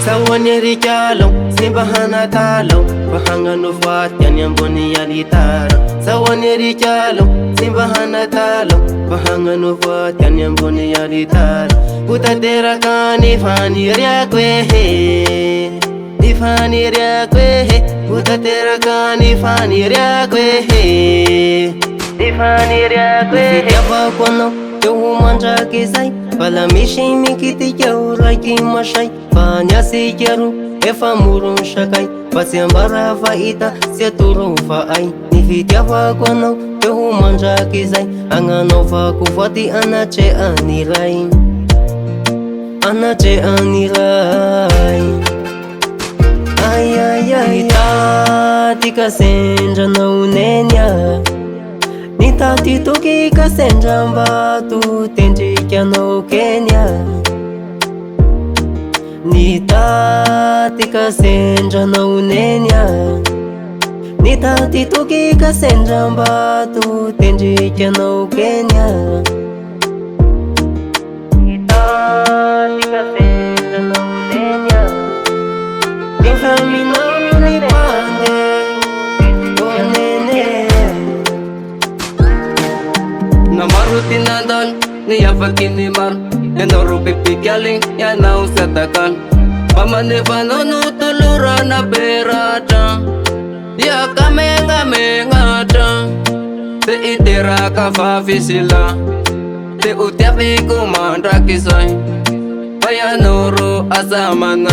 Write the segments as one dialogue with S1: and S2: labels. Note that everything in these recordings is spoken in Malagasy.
S1: Sawaneri kyalo, simbahana talo, bahangano voady any ambony alitara. Sawaneri kyalo, simbahana talo, bahangano voady any ambony alitara. Utateraka ni faniriako ehe, ni faniriako ehe. Utateraka ni faniriako ehe, ni faniriako ehe. Nifitiavako anao teo ho mandraky zay, bala misy mikitiky aho raiky masay. Fa niasika ro efa moro sakay, fa tsy ambara fahita sy atoro fa ay. Nifitiavako anao teo ho mandraky zay, agnanaovako voady anatreany ray, anatreany ray. Ay ay ay nitady ka sendranao nenya, nitady toky ka sendram-bato tendriky anao Kenya. Nitady ka sendranao nenya, nitady toky ka sendram-bato tendriky anao Kenya. Nitady ka sendranao nenya, nifaminao nipande o nene.
S2: Namaro tinandal, niyafaky ni maro, enoro pipikyali yanao satakan. Pamanefano tulura na berata, ya kamengata. Te itira ka fafisila, te utiapi kumandrakisay, payanoro asamana.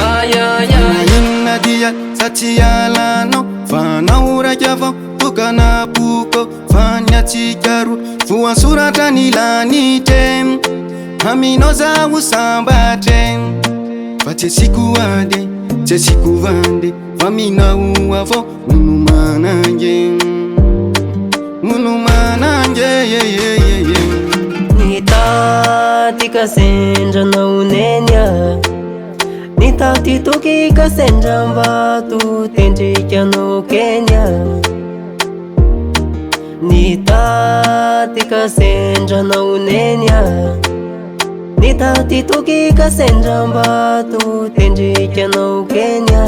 S2: Ay ay ay
S3: nadia satialano, fanaura java tukana puko, fanya chikaru fuwa surata nilanite, haminoza usambate. Fate sikuade, che sikuvande, famina uavo munumananje, munumananje ye ye ye ye.
S1: Nitady ka sendranao nenya, nitady toky ka sendram-bato tendriky anao Kenya. Nitady ka sendranao nenya, nitady toky ka sendram-bato tendriky anao Kenya.